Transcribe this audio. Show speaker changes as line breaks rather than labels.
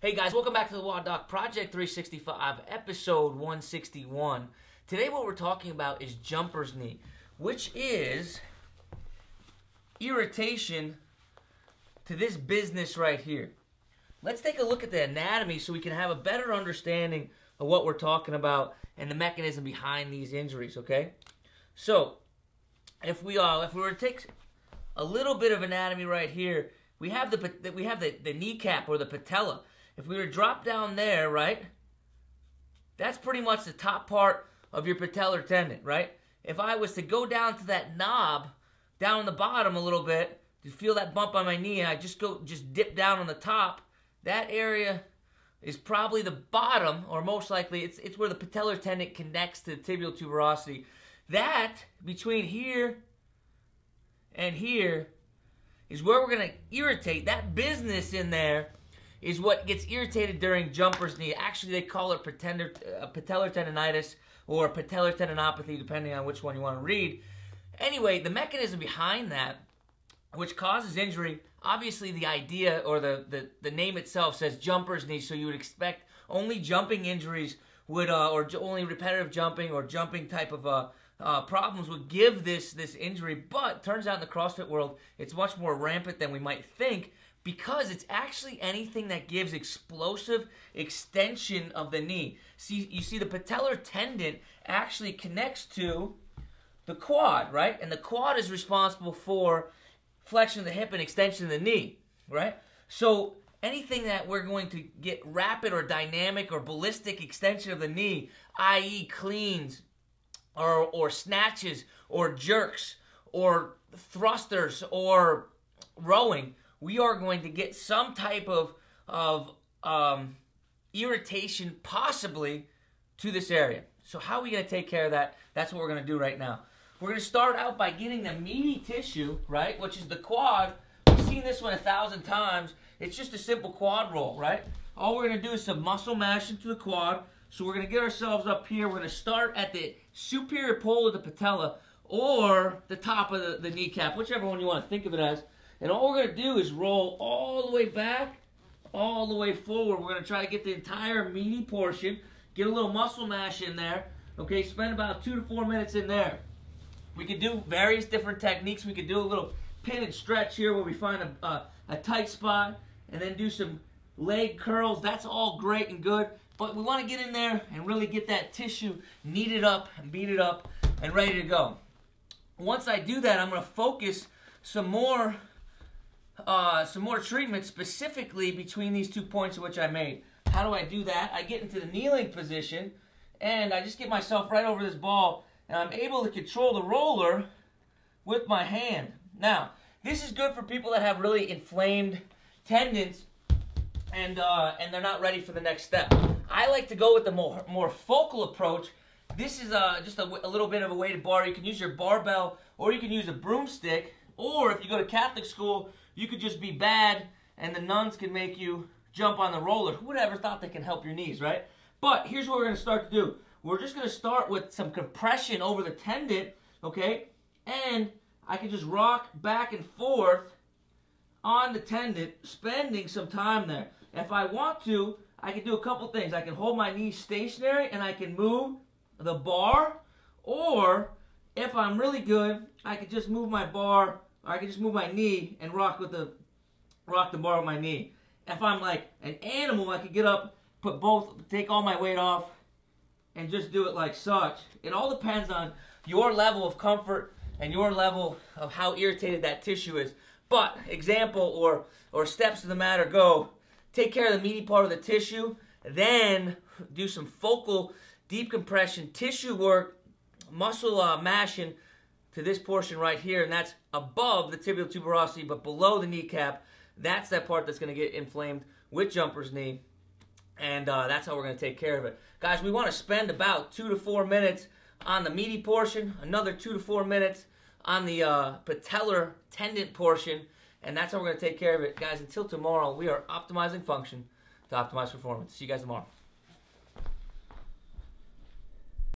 Hey guys, welcome back to the WODdoc Project365, episode 161. Today what we're talking about is jumper's knee, which is irritation to this business right here. Let's take a look at the anatomy so we can have a better understanding of what we're talking about and the mechanism behind these injuries, okay? So, if we were to take a little bit of anatomy right here, we have the kneecap or the patella. If we were to drop down there, right, that's pretty much the top part of your patellar tendon, right? If I was to go down to that knob, down the bottom a little bit, to feel that bump on my knee, and I just dip down on the top, that area is probably the bottom, or most likely, it's where the patellar tendon connects to the tibial tuberosity. That, between here and here, is where we're going to irritate. That business in there is what gets irritated during jumper's knee. Actually, they call it patellar tendonitis or patellar tendinopathy, depending on which one you want to read. Anyway, the mechanism behind that, which causes injury, obviously the idea or the name itself says jumper's knee, so you would expect only jumping injuries would, or only repetitive jumping or jumping type of problems would give this injury. But turns out in the CrossFit world, it's much more rampant than we might think, because it's actually anything that gives explosive extension of the knee. You see the patellar tendon actually connects to the quad, right? And the quad is responsible for flexion of the hip and extension of the knee, right? So anything that we're going to get rapid or dynamic or ballistic extension of the knee, i.e. cleans or snatches or jerks or thrusters or rowing, we are going to get some type of irritation possibly to this area. So how are we going to take care of that? That's what we're going to do right now. We're going to start out by getting the meaty tissue, right, which is the quad. We've seen this one 1,000 times. It's just a simple quad roll, right? All we're going to do is some muscle mash into the quad. So we're going to get ourselves up here. We're going to start at the superior pole of the patella or the top of the kneecap, whichever one you want to think of it as. And all we're going to do is roll all the way back, all the way forward. We're going to try to get the entire meaty portion, get a little muscle mash in there, okay? Spend about 2 to 4 minutes in there. We could do various different techniques. We could do a little pin and stretch here where we find a tight spot and then do some leg curls. That's all great and good, but we want to get in there and really get that tissue kneaded up and beat it up and ready to go. Once I do that, I'm going to focus some more treatment specifically between these 2 points of which I made. How do I do that? I get into the kneeling position and I just get myself right over this ball and I'm able to control the roller with my hand. Now, this is good for people that have really inflamed tendons and they're not ready for the next step. I like to go with the more focal approach. This is just a little bit of a weighted bar. You can use your barbell or you can use a broomstick, or if you go to Catholic school, you could just be bad and the nuns can make you jump on the roller. Who would ever thought they can help your knees, right? But here's what we're going to start to do. We're just going to start with some compression over the tendon, okay? And I can just rock back and forth on the tendon, spending some time there. If I want to, I can do a couple things. I can hold my knee stationary and I can move the bar, or if I'm really good, I can just move my bar, or I can just move my knee and rock the bar with my knee. If I'm like an animal, I can get up, take all my weight off, and just do it like such. It all depends on your level of comfort and your level of how irritated that tissue is. But example or steps to the matter go: take care of the meaty part of the tissue, then do some focal deep compression tissue work, muscle mashing to this portion right here, and that's above the tibial tuberosity but below the kneecap. That's that part that's going to get inflamed with jumper's knee, and that's how we're going to take care of it. Guys, we want to spend about 2 to 4 minutes on the meaty portion, another 2 to 4 minutes on the patellar tendon portion, and that's how we're going to take care of it. Guys, until tomorrow, we are optimizing function to optimize performance. See you guys tomorrow.